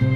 Hello,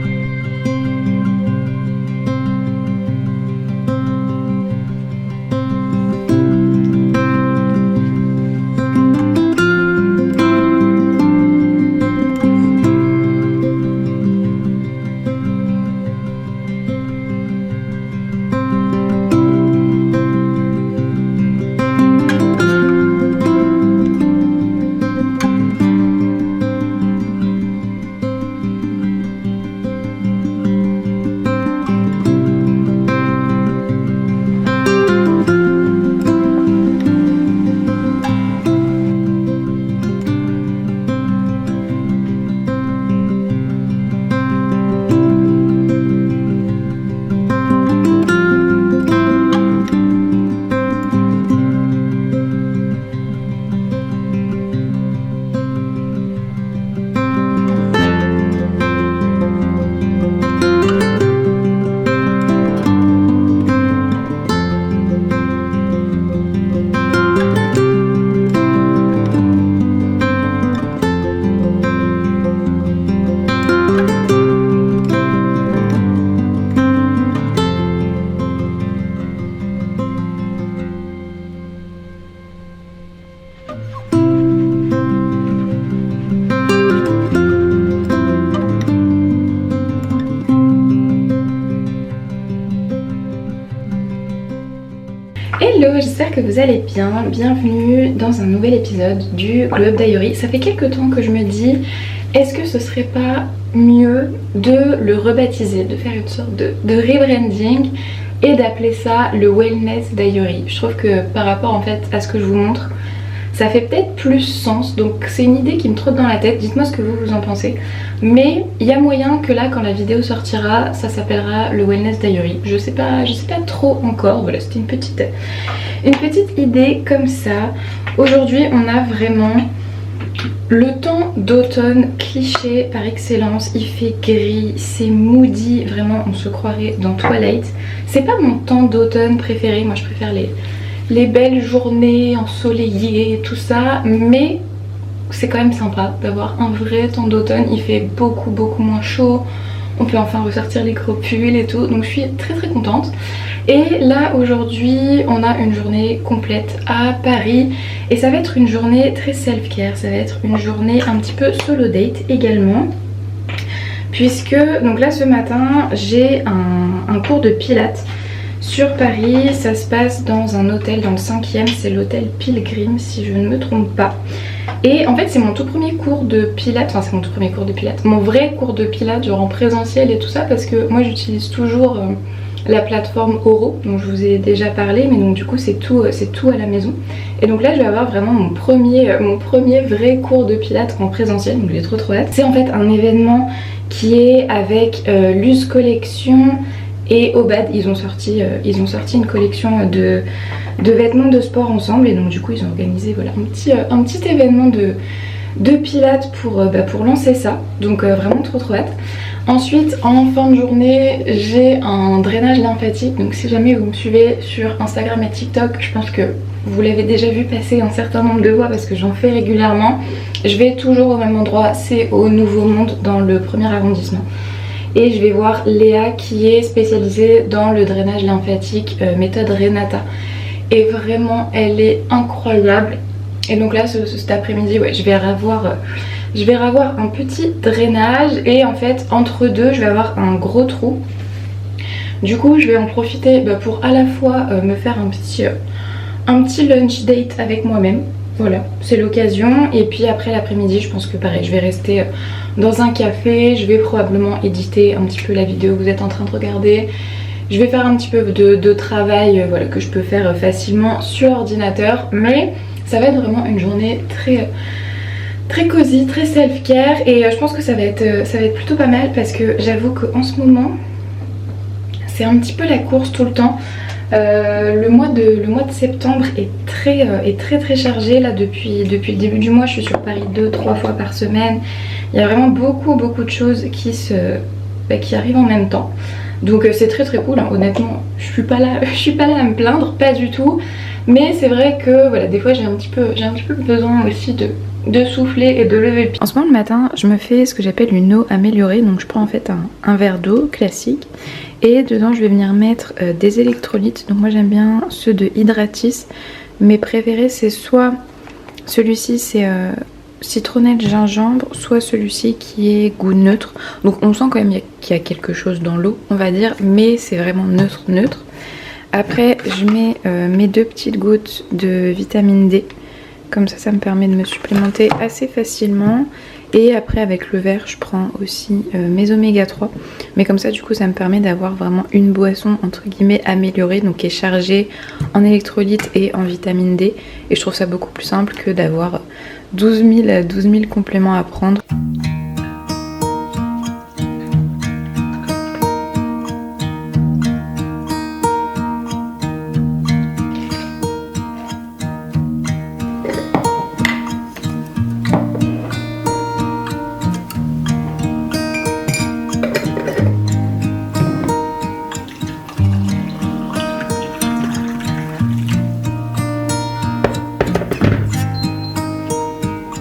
j'espère que vous allez bien. Bienvenue dans un nouvel épisode du Glow Up Diary. Ça fait quelques temps que je me dis, est-ce que ce serait pas mieux de le rebaptiser, de faire une sorte de rebranding et d'appeler ça le Wellness Diary. Je trouve que par rapport en fait à ce que je vous montre, ça fait peut-être plus sens, donc c'est une idée qui me trotte dans la tête, dites-moi ce que vous en pensez. Mais il y a moyen que là, quand la vidéo sortira, ça s'appellera le Wellness Diary. Je sais pas trop encore, voilà, c'était une petite idée comme ça. Aujourd'hui, on a vraiment le temps d'automne cliché par excellence. Il fait gris, c'est moody, vraiment on se croirait dans Twilight. C'est pas mon temps d'automne préféré, moi je préfère les belles journées ensoleillées et tout ça, mais c'est quand même sympa d'avoir un vrai temps d'automne. Il fait beaucoup moins chaud, on peut enfin ressortir les gros pulls et tout, donc je suis très contente. Et là aujourd'hui on a une journée complète à Paris et ça va être une journée très self-care, ça va être une journée un petit peu solo date également, puisque donc là ce matin j'ai un cours de pilates sur Paris. Ça se passe dans un hôtel dans le 5e, c'est l'hôtel Pilgrim si je ne me trompe pas. Et en fait c'est mon tout premier cours de pilates, enfin c'est mon tout premier cours de pilates, mon vrai cours de pilates genre en présentiel et tout ça, parce que moi j'utilise toujours la plateforme Oro dont je vous ai déjà parlé, mais donc du coup c'est tout à la maison. Et donc là je vais avoir vraiment mon premier vrai cours de pilates en présentiel, donc j'ai trop hâte. C'est en fait un événement qui est avec Luz Collection et Obad. Ils ont sorti une collection de vêtements de sport ensemble, et donc du coup ils ont organisé voilà un petit événement de pilates pour lancer ça, donc vraiment trop hâte. Ensuite en fin de journée j'ai un drainage lymphatique, donc si jamais vous me suivez sur Instagram et TikTok, je pense que vous l'avez déjà vu passer un certain nombre de fois parce que j'en fais régulièrement. Je vais toujours au même endroit, c'est au Nouveau Monde dans le 1er arrondissement. Et je vais voir Léa qui est spécialisée dans le drainage lymphatique méthode Renata. Et vraiment elle est incroyable. Et donc là cet après-midi ouais, je vais revoir un petit drainage, et en fait entre deux je vais avoir un gros trou. Du coup je vais en profiter pour à la fois me faire un petit lunch date avec moi-même. Voilà, c'est l'occasion. Et puis après l'après-midi je pense que pareil je vais rester dans un café, je vais probablement éditer un petit peu la vidéo que vous êtes en train de regarder. Je vais faire un petit peu de travail voilà, que je peux faire facilement sur ordinateur. Mais ça va être vraiment une journée très cosy, très self-care, et je pense que ça va être plutôt pas mal, parce que j'avoue qu'en ce moment c'est un petit peu la course tout le temps. Le mois de septembre est très chargé là depuis le début du mois. Je suis sur Paris 2-3 fois par semaine. Il y a vraiment beaucoup de choses qui arrivent en même temps. Donc c'est très cool hein. Honnêtement je suis pas là à me plaindre, pas du tout. Mais c'est vrai que voilà, des fois j'ai un petit peu besoin aussi de souffler et de lever le pied. En ce moment le matin je me fais ce que j'appelle une eau améliorée, donc je prends en fait un verre d'eau classique et dedans je vais venir mettre des électrolytes. Donc moi j'aime bien ceux de Hydratis, mes préférés c'est soit celui-ci c'est citronnelle gingembre, soit celui-ci qui est goût neutre. Donc on sent quand même qu'il y a quelque chose dans l'eau on va dire, mais c'est vraiment neutre. Après je mets mes 2 petites gouttes de vitamine D. Comme ça me permet de me supplémenter assez facilement. Et après avec le verre je prends aussi mes oméga 3. Mais comme ça du coup ça me permet d'avoir vraiment une boisson entre guillemets améliorée. Donc qui est chargée en électrolytes et en vitamine D. Et je trouve ça beaucoup plus simple que d'avoir 12 000 compléments à prendre.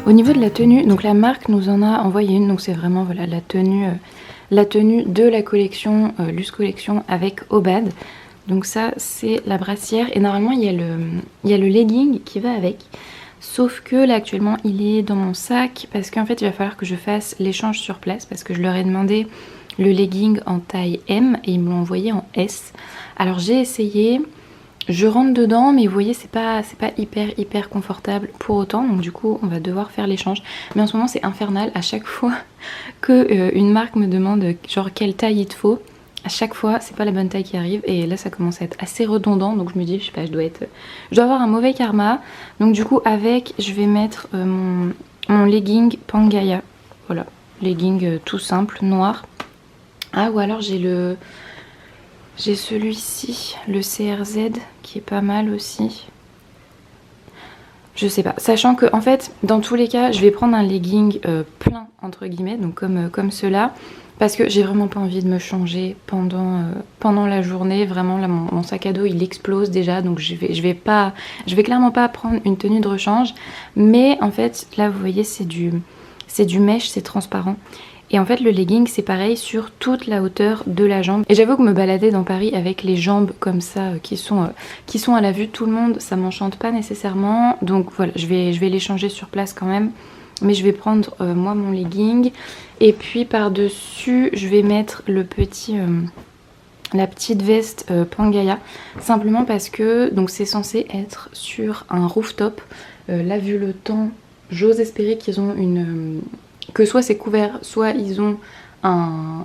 Au niveau de la tenue, donc la marque nous en a envoyé une, donc c'est vraiment voilà, la tenue de la collection Luce Collection avec Obad. Donc ça c'est la brassière et normalement il y a le legging qui va avec. Sauf que là actuellement il est dans mon sac parce qu'en fait il va falloir que je fasse l'échange sur place parce que je leur ai demandé le legging en taille M et ils me l'ont envoyé en S. Alors j'ai essayé... Je rentre dedans mais vous voyez c'est pas hyper confortable pour autant, donc du coup on va devoir faire l'échange. Mais en ce moment c'est infernal, à chaque fois que une marque me demande genre quelle taille il te faut, à chaque fois c'est pas la bonne taille qui arrive et là ça commence à être assez redondant, donc je me dis je sais pas, je dois avoir un mauvais karma. Donc du coup avec je vais mettre mon legging Pangaea, voilà, legging tout simple noir. Ah ou alors j'ai celui-ci, le CRZ, qui est pas mal aussi. Je sais pas, sachant que en fait, dans tous les cas, je vais prendre un legging plein, entre guillemets, donc comme ceux-là, parce que j'ai vraiment pas envie de me changer pendant la journée. Vraiment, là, mon sac à dos, il explose déjà, donc je vais clairement pas prendre une tenue de rechange. Mais en fait, là, vous voyez, c'est du mèche, c'est transparent. Et en fait le legging c'est pareil sur toute la hauteur de la jambe. Et j'avoue que me balader dans Paris avec les jambes comme ça qui sont à la vue de tout le monde, ça m'enchante pas nécessairement. Donc voilà, je vais les changer sur place quand même. Mais je vais prendre moi mon legging. Et puis par dessus je vais mettre la petite veste Pangaea. Simplement parce que donc c'est censé être sur un rooftop. Là vu le temps, j'ose espérer qu'ils ont que soit c'est couvert, soit ils ont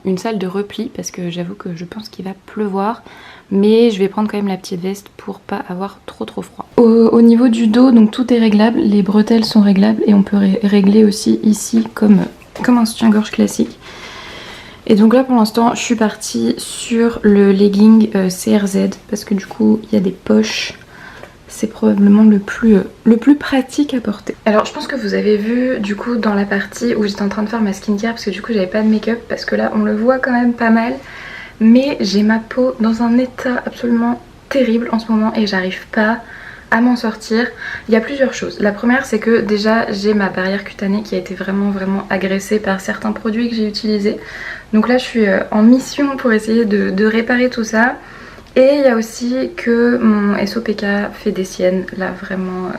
une salle de repli, parce que j'avoue que je pense qu'il va pleuvoir. Mais je vais prendre quand même la petite veste pour pas avoir trop froid. Au niveau du dos, donc tout est réglable, les bretelles sont réglables et on peut régler aussi ici comme un soutien-gorge classique. Et donc là pour l'instant je suis partie sur le legging CRZ parce que du coup il y a des poches. C'est probablement le plus pratique à porter. Alors je pense que vous avez vu du coup dans la partie où j'étais en train de faire ma skincare, parce que du coup j'avais pas de make-up, parce que là on le voit quand même pas mal. Mais j'ai ma peau dans un état absolument terrible en ce moment et j'arrive pas à m'en sortir. Il y a plusieurs choses. La première c'est que déjà j'ai ma barrière cutanée qui a été vraiment agressée par certains produits que j'ai utilisés. Donc là je suis en mission pour essayer de réparer tout ça. Et il y a aussi que mon SOPK fait des siennes, là vraiment,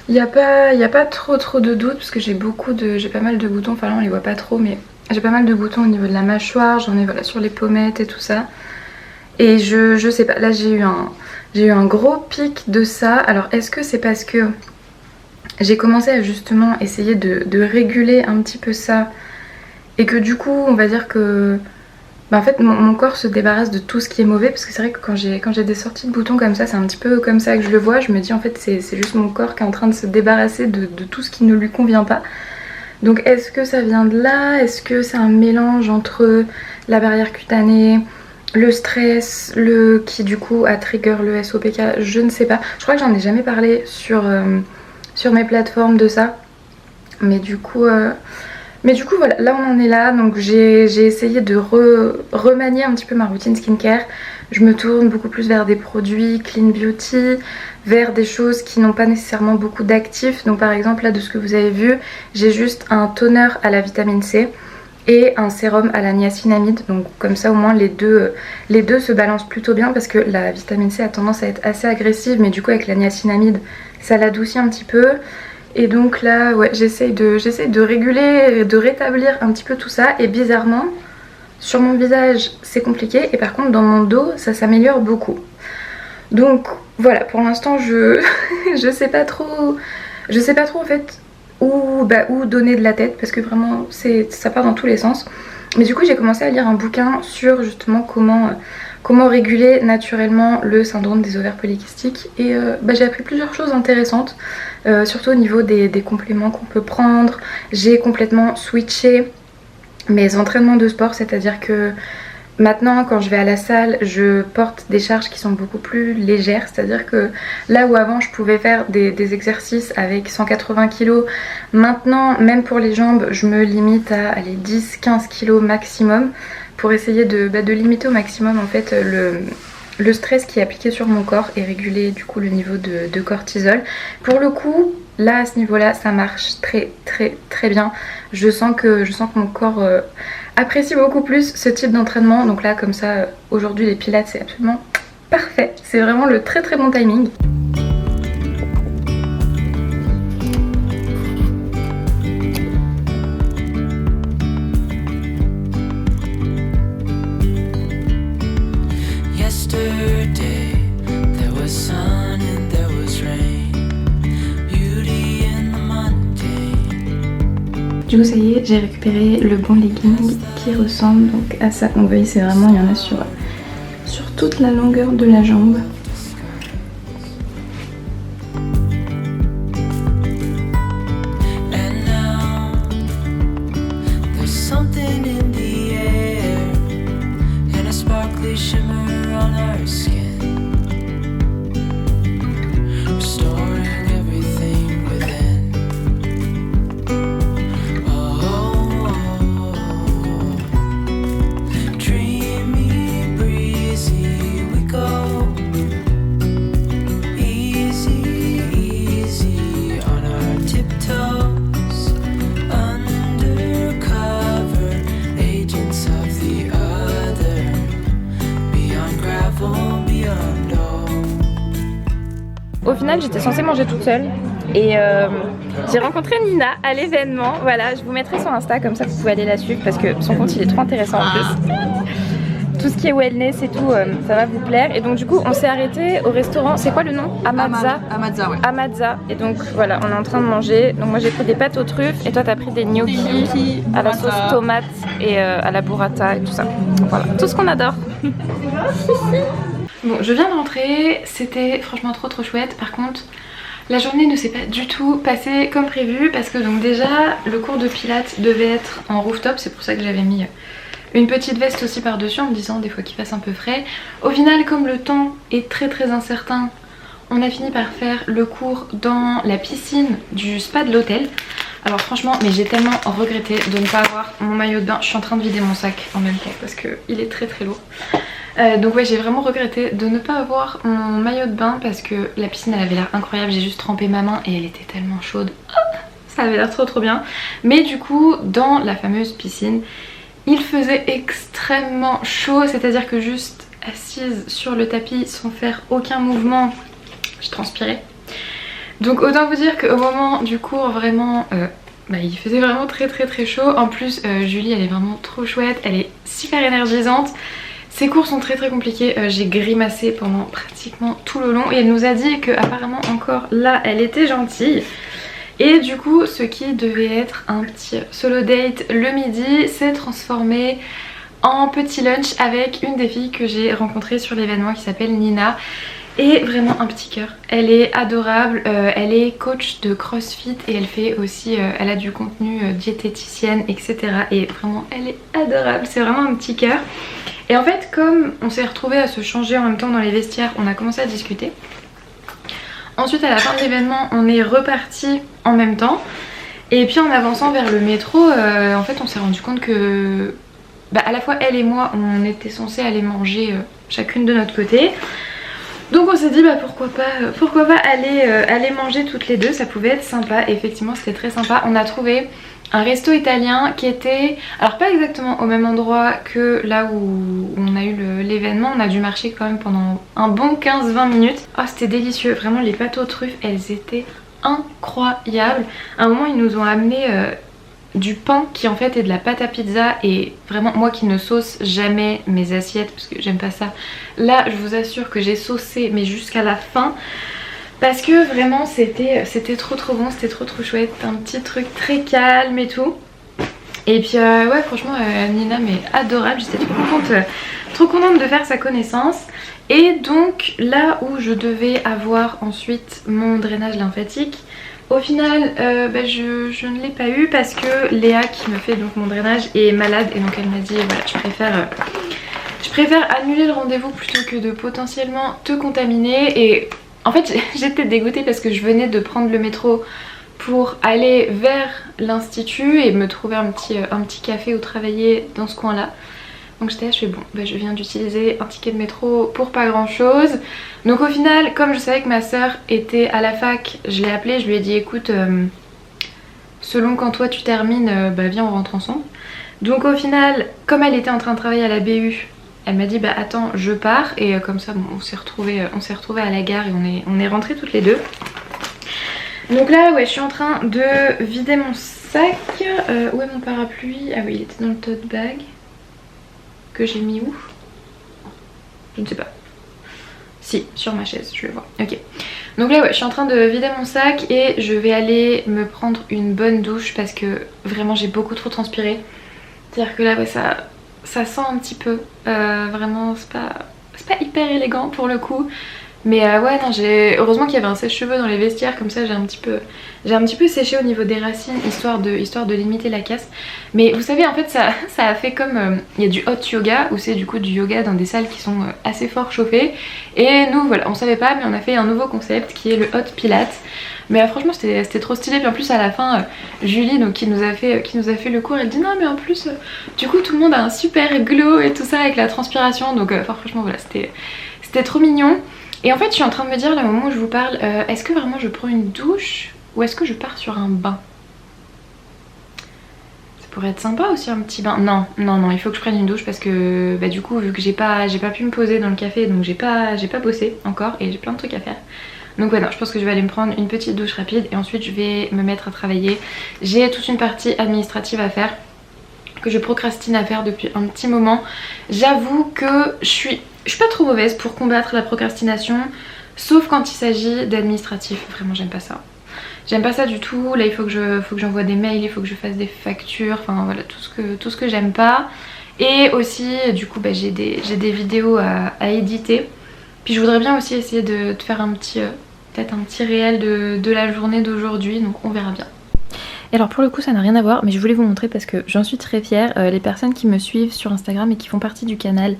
il n'y a pas trop de doutes parce que j'ai pas mal de boutons, enfin là on les voit pas trop mais j'ai pas mal de boutons au niveau de la mâchoire, j'en ai voilà sur les pommettes et tout ça. Et je sais pas, là j'ai eu un gros pic de ça. Alors est-ce que c'est parce que j'ai commencé à justement essayer de réguler un petit peu ça et que du coup on va dire que... en fait mon corps se débarrasse de tout ce qui est mauvais, parce que c'est vrai que quand j'ai des sorties de boutons comme ça, c'est un petit peu comme ça que je le vois. Je me dis en fait c'est juste mon corps qui est en train de se débarrasser de tout ce qui ne lui convient pas. Donc est-ce que ça vient de là? Est-ce que c'est un mélange entre la barrière cutanée, le stress, qui du coup a trigger le SOPK? Je ne sais pas. Je crois que j'en ai jamais parlé sur mes plateformes de ça. Mais du coup voilà, là on en est là. Donc j'ai essayé de remanier un petit peu ma routine skincare. je me tourne beaucoup plus vers des produits clean beauty, vers des choses qui n'ont pas nécessairement beaucoup d'actifs. Donc par exemple là de ce que vous avez vu, j'ai juste un toner à la vitamine C et un sérum à la niacinamide. Donc comme ça au moins les deux se balancent plutôt bien, parce que la vitamine C a tendance à être assez agressive, mais du coup avec la niacinamide ça l'adoucit un petit peu. Et donc là ouais, j'essaye de réguler, de rétablir un petit peu tout ça. Et bizarrement sur mon visage c'est compliqué, et par contre dans mon dos ça s'améliore beaucoup. Donc voilà, pour l'instant je sais pas trop en fait où donner de la tête, parce que vraiment ça part dans tous les sens. Mais du coup j'ai commencé à lire un bouquin sur justement comment réguler naturellement le syndrome des ovaires polykystiques, et j'ai appris plusieurs choses intéressantes, surtout au niveau des compléments qu'on peut prendre. J'ai complètement switché mes entraînements de sport, c'est-à-dire que maintenant quand je vais à la salle je porte des charges qui sont beaucoup plus légères, c'est-à-dire que là où avant je pouvais faire des exercices avec 180 kg, maintenant même pour les jambes je me limite à 10-15 kg maximum, pour essayer de limiter au maximum en fait le stress qui est appliqué sur mon corps et réguler du coup le niveau de cortisol. Pour le coup là à ce niveau là ça marche très bien. Je sens que mon corps apprécie beaucoup plus ce type d'entraînement. Donc là comme ça aujourd'hui les pilates c'est absolument parfait, c'est vraiment le très bon timing. Du coup ça y est, j'ai récupéré le bon legging qui ressemble donc à ça. Donc vous voyez c'est vraiment, il y en a sur toute la longueur de la jambe. Au final j'étais censée manger toute seule et j'ai rencontré Nina à l'événement. Voilà, je vous mettrai son Insta comme ça vous pouvez aller la suivre, parce que son compte il est trop intéressant en plus. Tout ce qui est wellness et tout, ça va vous plaire. Et donc du coup on s'est arrêté au restaurant, c'est quoi le nom? Amadza. Amadza, ouais. Amadza. Et donc voilà, on est en train de manger. Donc moi j'ai pris des pâtes aux truffes et toi t'as pris des gnocchis à la sauce tomate et à la burrata et tout ça. Donc voilà, tout ce qu'on adore. Bon, je viens de rentrer, c'était franchement trop chouette. Par contre, la journée ne s'est pas du tout passée comme prévu, parce que donc déjà le cours de pilates devait être en rooftop, c'est pour ça que j'avais mis une petite veste aussi par dessus en me disant des fois qu'il fasse un peu frais. Au final, comme le temps est très incertain, on a fini par faire le cours dans la piscine du spa de l'hôtel. Alors franchement, mais j'ai tellement regretté de ne pas avoir mon maillot de bain. Je suis en train de vider mon sac en même temps parce qu'il est très lourd. Donc ouais, j'ai vraiment regretté de ne pas avoir mon maillot de bain, parce que la piscine elle avait l'air incroyable. J'ai juste trempé ma main et elle était tellement chaude. Ça avait l'air trop bien. Mais du coup dans la fameuse piscine il faisait extrêmement chaud, c'est-à-dire que juste assise sur le tapis sans faire aucun mouvement je transpirais. Donc autant vous dire qu'au moment du cours vraiment il faisait vraiment très chaud. En plus Julie elle est vraiment trop chouette, elle est super énergisante. Ces cours sont très compliqués, j'ai grimacé pendant pratiquement tout le long et elle nous a dit que apparemment encore là elle était gentille. Et du coup ce qui devait être un petit solo date le midi s'est transformé en petit lunch avec une des filles que j'ai rencontrées sur l'événement qui s'appelle Nina. Et vraiment un petit cœur, elle est adorable, elle est coach de crossfit et elle fait aussi, elle a du contenu diététicienne etc. Et vraiment elle est adorable, c'est vraiment un petit cœur. Et en fait comme on s'est retrouvés à se changer en même temps dans les vestiaires, on a commencé à discuter. Ensuite à la fin de l'événement on est reparti en même temps. Et puis en avançant vers le métro, en fait on s'est rendu compte que à la fois elle et moi on était censés aller manger chacune de notre côté. Donc on s'est dit bah pourquoi pas aller manger toutes les deux, ça pouvait être sympa. Et effectivement c'était très sympa. On a trouvé un resto italien qui était, alors pas exactement au même endroit que là où on a eu l'événement. On a dû marcher quand même pendant un bon 15-20 minutes. Oh c'était délicieux, vraiment les pâtes aux truffes elles étaient incroyables. À un moment ils nous ont amené du pain qui en fait est de la pâte à pizza, et vraiment moi qui ne sauce jamais mes assiettes parce que j'aime pas ça, là je vous assure que j'ai saucé mais jusqu'à la fin parce que vraiment c'était trop bon, c'était trop chouette, un petit truc très calme et tout. Et puis ouais franchement Nina mais adorable, j'étais trop contente de faire sa connaissance. Et donc là où je devais avoir ensuite mon drainage lymphatique, au final je ne l'ai pas eu parce que Léa qui me fait donc mon drainage est malade, et donc elle m'a dit voilà je préfère annuler le rendez-vous plutôt que de potentiellement te contaminer. Et en fait j'étais dégoûtée parce que je venais de prendre le métro pour aller vers l'institut et me trouver un petit café où travailler dans ce coin là. Donc j'étais là, je fais bon, je viens d'utiliser un ticket de métro pour pas grand chose. Donc au final, comme je savais que ma soeur était à la fac, je l'ai appelée, je lui ai dit écoute, selon quand toi tu termines, viens on rentre ensemble. Donc au final, comme elle était en train de travailler à la BU, elle m'a dit bah attends je pars, et comme ça bon, on s'est retrouvés à la gare et on est rentrées toutes les deux. Donc là ouais je suis en train de vider mon sac. Où est mon parapluie? Ah oui il était dans le tote bag. Que j'ai mis où? Je ne sais pas. Si, sur ma chaise, je le vois. Ok. Donc là ouais, je suis en train de vider mon sac et je vais aller me prendre une bonne douche parce que vraiment j'ai beaucoup trop transpiré. C'est-à-dire que là ouais, ça sent un petit peu. Vraiment c'est pas hyper élégant pour le coup. Mais ouais non, heureusement qu'il y avait un sèche-cheveux dans les vestiaires, comme ça j'ai un petit peu séché au niveau des racines histoire de limiter la casse. Mais vous savez en fait ça a fait comme il y a du hot yoga où c'est du coup du yoga dans des salles qui sont assez fort chauffées, et nous voilà on savait pas mais on a fait un nouveau concept qui est le hot pilates. Mais franchement c'était trop stylé. Puis en plus à la fin Julie donc, qui nous a fait le cours, elle dit non mais en plus du coup tout le monde a un super glow et tout ça avec la transpiration. Donc franchement voilà c'était trop mignon. Et en fait je suis en train de me dire là au moment où je vous parle, est-ce que vraiment je prends une douche ou est-ce que je pars sur un bain? Ça pourrait être sympa aussi un petit bain. Non, il faut que je prenne une douche parce que du coup vu que j'ai pas pu me poser dans le café, donc j'ai pas bossé encore et j'ai plein de trucs à faire. Donc ouais non, je pense que je vais aller me prendre une petite douche rapide et ensuite je vais me mettre à travailler. J'ai toute une partie administrative à faire que je procrastine à faire depuis un petit moment. J'avoue que je suis pas trop mauvaise pour combattre la procrastination, sauf quand il s'agit d'administratif. Vraiment j'aime pas ça. J'aime pas ça du tout. Là il faut que j'envoie des mails, il faut que je fasse des factures, enfin voilà tout ce que j'aime pas. Et aussi du coup j'ai des vidéos à éditer. Puis je voudrais bien aussi essayer de faire peut-être un petit réel de la journée d'aujourd'hui, donc on verra bien. Et alors pour le coup ça n'a rien à voir, mais je voulais vous montrer parce que j'en suis très fière. Les personnes qui me suivent sur Instagram et qui font partie du canal,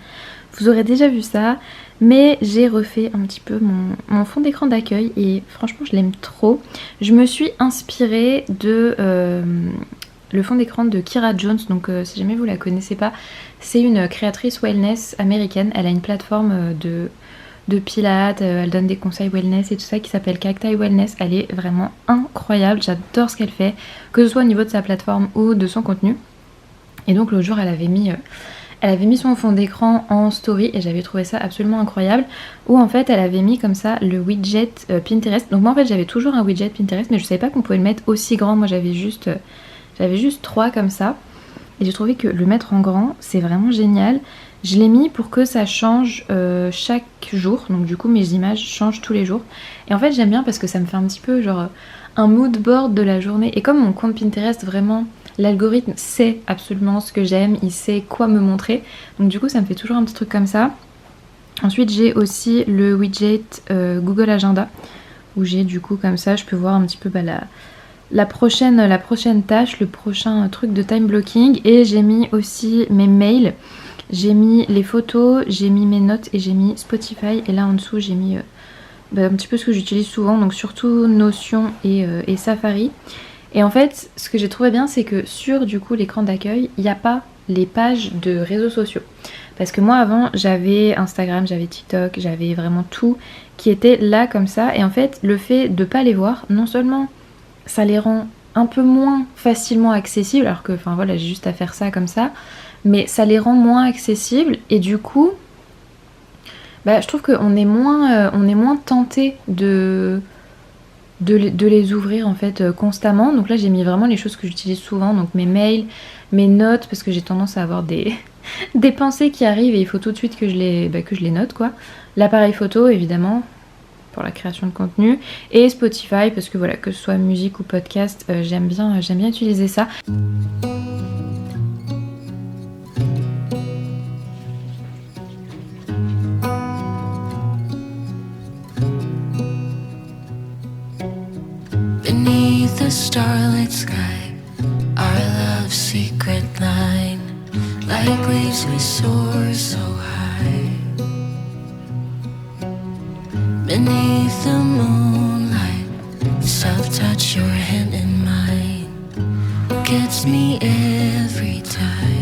vous aurez déjà vu ça, mais j'ai refait un petit peu mon fond d'écran d'accueil et franchement je l'aime trop. Je me suis inspirée de le fond d'écran de Kira Jones, donc si jamais vous la connaissez pas, c'est une créatrice wellness américaine. Elle a une plateforme de pilates, elle donne des conseils wellness et tout ça qui s'appelle Cacti Wellness. Elle est vraiment incroyable, j'adore ce qu'elle fait, que ce soit au niveau de sa plateforme ou de son contenu. Et donc l'autre jour elle avait mis son fond d'écran en story et j'avais trouvé ça absolument incroyable, où en fait elle avait mis comme ça le widget Pinterest. Donc moi en fait j'avais toujours un widget Pinterest mais je savais pas qu'on pouvait le mettre aussi grand. Moi j'avais juste 3 comme ça et j'ai trouvé que le mettre en grand c'est vraiment génial. Je l'ai mis pour que ça change chaque jour, donc du coup mes images changent tous les jours. Et en fait j'aime bien parce que ça me fait un petit peu genre un mood board de la journée. Et comme mon compte Pinterest vraiment, l'algorithme sait absolument ce que j'aime, il sait quoi me montrer. Donc du coup ça me fait toujours un petit truc comme ça. Ensuite j'ai aussi le widget Google Agenda, où j'ai du coup comme ça je peux voir un petit peu la prochaine tâche, le prochain truc de time blocking. Et j'ai mis aussi mes mails. J'ai mis les photos, j'ai mis mes notes et j'ai mis Spotify. Et là en dessous j'ai mis un petit peu ce que j'utilise souvent, donc surtout Notion et Safari. Et en fait ce que j'ai trouvé bien c'est que sur du coup l'écran d'accueil il n'y a pas les pages de réseaux sociaux. Parce que moi avant j'avais Instagram, j'avais TikTok, j'avais vraiment tout qui était là comme ça. Et en fait le fait de pas les voir, non seulement ça les rend un peu moins facilement accessibles, alors que enfin voilà j'ai juste à faire ça comme ça, mais ça les rend moins accessibles et du coup je trouve qu'on est moins tenté de les ouvrir en fait constamment. Donc là j'ai mis vraiment les choses que j'utilise souvent, donc mes mails, mes notes, parce que j'ai tendance à avoir des pensées qui arrivent et il faut tout de suite que je les note quoi. L'appareil photo évidemment pour la création de contenu et Spotify parce que voilà, que ce soit musique ou podcast, j'aime bien utiliser ça. Beneath the starlit sky, our love's secret line, like leaves we soar so high. Beneath the moonlight, soft touch your hand in mine, gets me every time.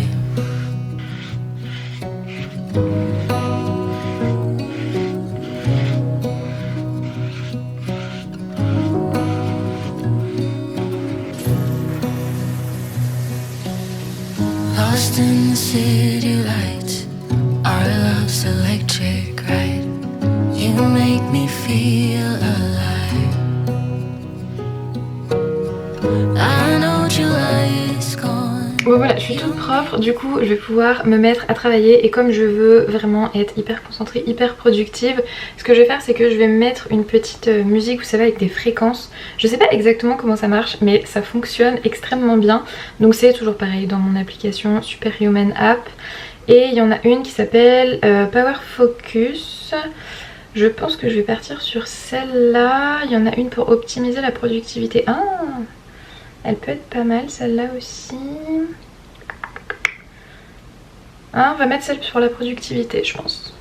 Lost in the city lights, our love's electric ride. You make me feel alive. I know July is gone. Bon voilà, je suis toute propre, du coup je vais pouvoir me mettre à travailler et comme je veux vraiment être hyper concentrée, hyper productive, ce que je vais faire c'est que je vais me mettre une petite musique, vous savez, avec des fréquences. Je sais pas exactement comment ça marche mais ça fonctionne extrêmement bien. Donc c'est toujours pareil dans mon application Superhuman App. Et il y en a une qui s'appelle Power Focus. Je pense que je vais partir sur celle-là. Il y en a une pour optimiser la productivité. Ah, elle peut être pas mal celle-là aussi. Ah, on va mettre celle sur la productivité je pense.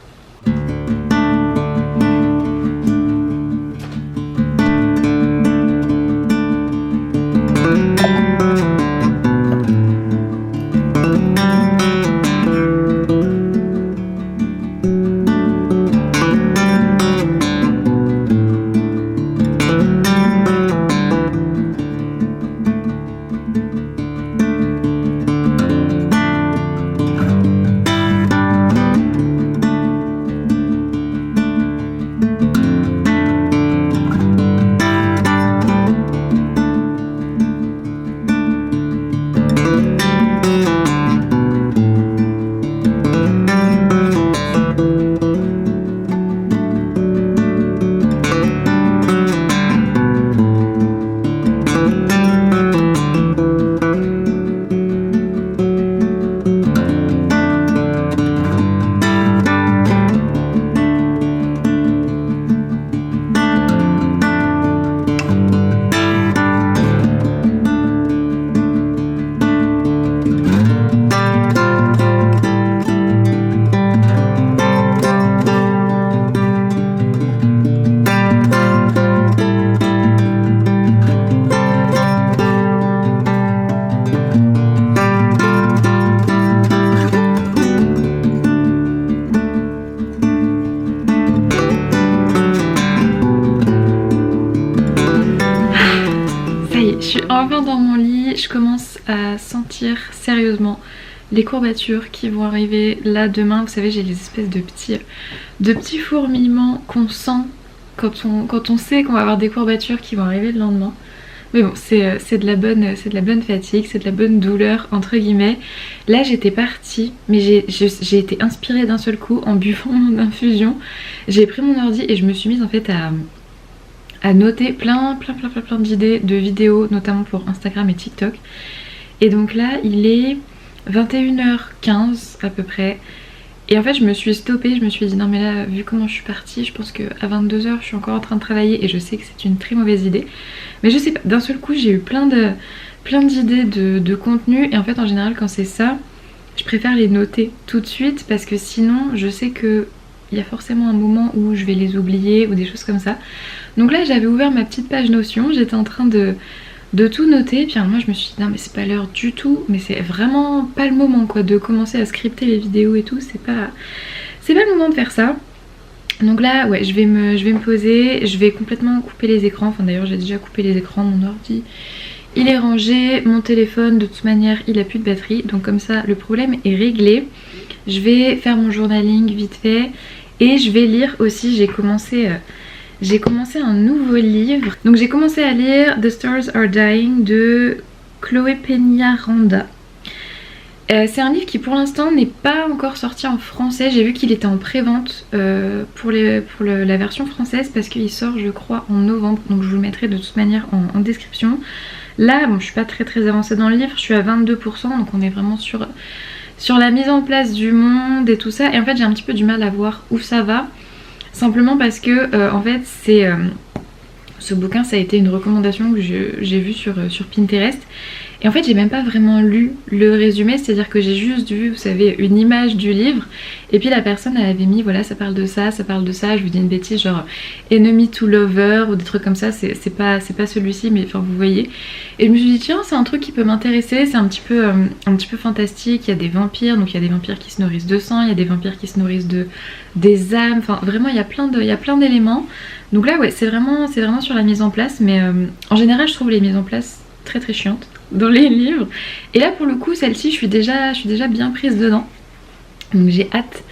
Enfin dans mon lit, je commence à sentir sérieusement les courbatures qui vont arriver là demain. Vous savez, j'ai les espèces de petits fourmillements qu'on sent quand on sait qu'on va avoir des courbatures qui vont arriver le lendemain. Mais bon, c'est de la bonne fatigue, c'est de la bonne douleur entre guillemets. Là j'étais partie, mais j'ai été inspirée d'un seul coup en buvant mon infusion. J'ai pris mon ordi et je me suis mise en fait à noter plein d'idées de vidéos, notamment pour Instagram et TikTok. Et donc là il est 21h15 à peu près. Et en fait je me suis stoppée, je me suis dit non mais là vu comment je suis partie, je pense qu'à 22h je suis encore en train de travailler et je sais que c'est une très mauvaise idée. Mais je sais pas, d'un seul coup j'ai eu plein d'idées de contenu et en fait en général quand c'est ça, je préfère les noter tout de suite parce que sinon je sais que il y a forcément un moment où je vais les oublier ou des choses comme ça. Donc là j'avais ouvert ma petite page Notion, j'étais en train de de tout noter. Puis alors moi je me suis dit non mais c'est pas l'heure du tout, mais c'est vraiment pas le moment quoi de commencer à scripter les vidéos et tout, c'est pas le moment de faire ça. Donc là ouais je vais me poser, je vais complètement couper les écrans, enfin d'ailleurs j'ai déjà coupé les écrans, mon ordi il est rangé, mon téléphone de toute manière il a plus de batterie, donc comme ça le problème est réglé. Je vais faire mon journaling vite fait et je vais lire aussi, j'ai commencé un nouveau livre. Donc j'ai commencé à lire The Stars Are Dying de Chloé Peñaranda. C'est un livre qui pour l'instant n'est pas encore sorti en français. J'ai vu qu'il était en pré-vente pour la version française parce qu'il sort je crois en novembre. Donc je vous le mettrai de toute manière en description. Là bon je suis pas très avancée dans le livre, je suis à 22%, donc on est vraiment sur la mise en place du monde et tout ça. Et en fait j'ai un petit peu du mal à voir où ça va. Simplement parce que en fait c'est ce bouquin ça a été une recommandation que j'ai vue sur Pinterest. Et en fait j'ai même pas vraiment lu le résumé, c'est à dire que j'ai juste vu vous savez une image du livre. Et puis la personne elle avait mis voilà ça parle de ça, ça parle de ça. Je vous dis une bêtise genre enemy to lover ou des trucs comme ça. C'est pas celui-ci mais enfin vous voyez. Et je me suis dit tiens c'est un truc qui peut m'intéresser. C'est un petit peu fantastique. Il y a des vampires, donc il y a des vampires qui se nourrissent de sang, il y a des vampires qui se nourrissent des âmes. Enfin vraiment il y a plein d'éléments. Donc là ouais c'est vraiment sur la mise en place. Mais en général je trouve les mises en place très chiantes dans les livres. Et là pour le coup celle-ci je suis déjà bien prise dedans. Donc j'ai hâte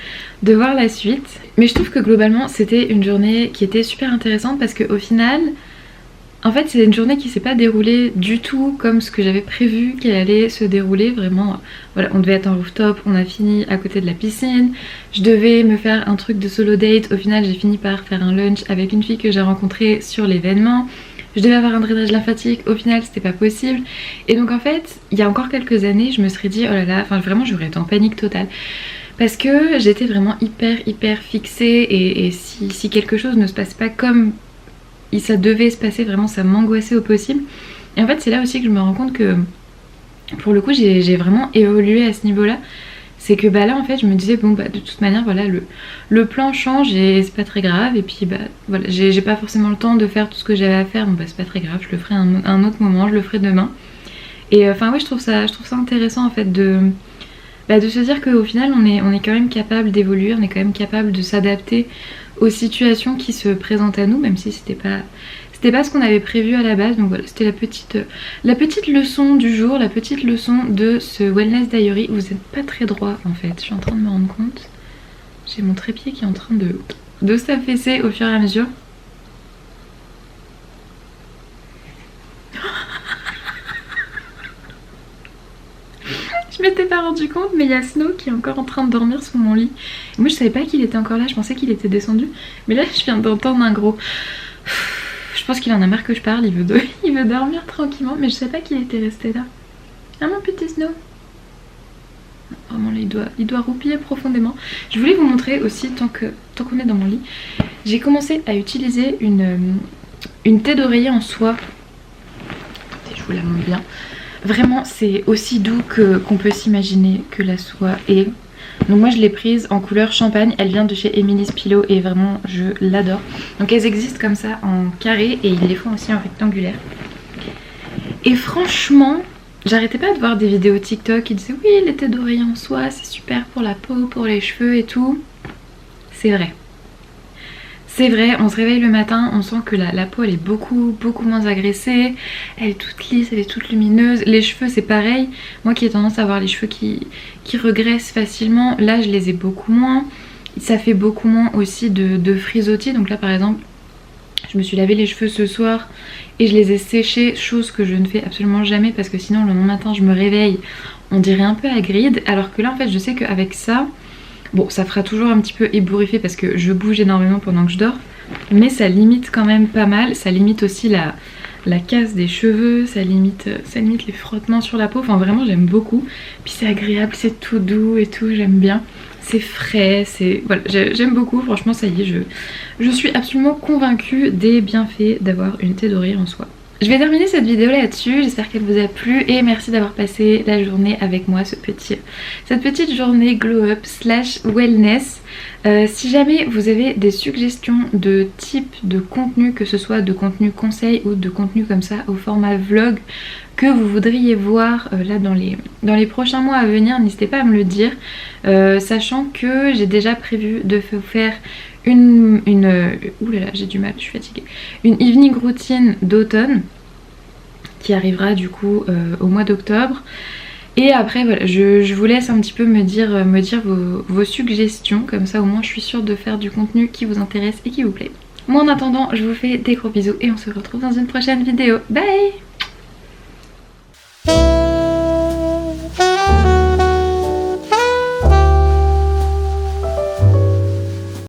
de voir la suite. Mais je trouve que globalement c'était une journée qui était super intéressante parce qu'au final en fait c'est une journée qui s'est pas déroulée du tout comme ce que j'avais prévu qu'elle allait se dérouler. Vraiment voilà on devait être en rooftop, on a fini à côté de la piscine. Je devais me faire un truc de solo date. Au final j'ai fini par faire un lunch avec une fille que j'ai rencontrée sur l'événement. Je devais avoir un drainage lymphatique, au final c'était pas possible. Et donc en fait, il y a encore quelques années, je me serais dit oh là là, enfin vraiment j'aurais été en panique totale. Parce que j'étais vraiment hyper fixée et si quelque chose ne se passe pas comme ça devait se passer, vraiment ça m'angoissait au possible. Et en fait c'est là aussi que je me rends compte que pour le coup j'ai vraiment évolué à ce niveau-là. C'est que bah là en fait je me disais bon bah de toute manière voilà le plan change et c'est pas très grave. Et puis bah voilà j'ai pas forcément le temps de faire tout ce que j'avais à faire, bon bah c'est pas très grave, je le ferai un autre moment, je le ferai demain. Et enfin oui je trouve ça intéressant en fait de se dire qu'au final on est quand même capable d'évoluer, on est quand même capable de s'adapter aux situations qui se présentent à nous, même si c'était pas ce qu'on avait prévu à la base. Donc voilà, c'était la petite leçon du jour, la petite leçon de ce Wellness Diary. Vous n'êtes pas très droit en fait, je suis en train de me rendre compte. J'ai mon trépied qui est en train de s'affaisser au fur et à mesure. Je m'étais pas rendu compte mais il y a Snow qui est encore en train de dormir sous mon lit. Et moi je savais pas qu'il était encore là, je pensais qu'il était descendu. Mais là je viens d'entendre un gros... Je pense qu'il en a marre que je parle, il veut dormir tranquillement, mais je sais pas qu'il était resté là. Ah mon petit Snow. Vraiment là il doit roupiller profondément. Je voulais vous montrer aussi, tant qu'on est dans mon lit, j'ai commencé à utiliser une tête d'oreiller en soie. Attendez, je vous la montre bien. Vraiment c'est aussi doux qu'on peut s'imaginer que la soie est. Donc moi je l'ai prise en couleur champagne, elle vient de chez Emily's Pillow et vraiment je l'adore. Donc elles existent comme ça en carré et ils les font aussi en rectangulaire. Et franchement, j'arrêtais pas de voir des vidéos TikTok qui disaient oui les têtes d'oreiller en soie c'est super pour la peau, pour les cheveux et tout. C'est vrai. C'est vrai, on se réveille le matin, on sent que la peau elle est beaucoup moins agressée, elle est toute lisse, elle est toute lumineuse. Les cheveux c'est pareil, moi qui ai tendance à avoir les cheveux qui regressent facilement, là je les ai beaucoup moins. Ça fait beaucoup moins aussi de frisottis, donc là par exemple je me suis lavé les cheveux ce soir et je les ai séchés, chose que je ne fais absolument jamais parce que sinon le lendemain matin je me réveille, on dirait un peu à gride, alors que là en fait je sais qu'avec ça... Bon, ça fera toujours un petit peu ébouriffé parce que je bouge énormément pendant que je dors. Mais ça limite quand même pas mal. Ça limite aussi la casse des cheveux. Ça limite les frottements sur la peau. Enfin vraiment j'aime beaucoup. Puis c'est agréable, c'est tout doux et tout, j'aime bien. C'est frais, voilà, j'aime beaucoup. Franchement ça y est, je suis absolument convaincue des bienfaits d'avoir une tête d'oreiller en soie. Je vais terminer cette vidéo là-dessus, j'espère qu'elle vous a plu et merci d'avoir passé la journée avec moi, cette petite journée glow up / wellness. Si jamais vous avez des suggestions de type de contenu, que ce soit de contenu conseil ou de contenu comme ça au format vlog que vous voudriez voir là dans les prochains mois à venir, n'hésitez pas à me le dire, sachant que j'ai déjà prévu de vous faire oulala, j'ai du mal, je suis fatiguée, une evening routine d'automne qui arrivera du coup au mois d'octobre. Et après voilà, je vous laisse un petit peu me dire vos suggestions, comme ça au moins je suis sûre de faire du contenu qui vous intéresse et qui vous plaît. Moi en attendant, je vous fais des gros bisous et on se retrouve dans une prochaine vidéo. Bye!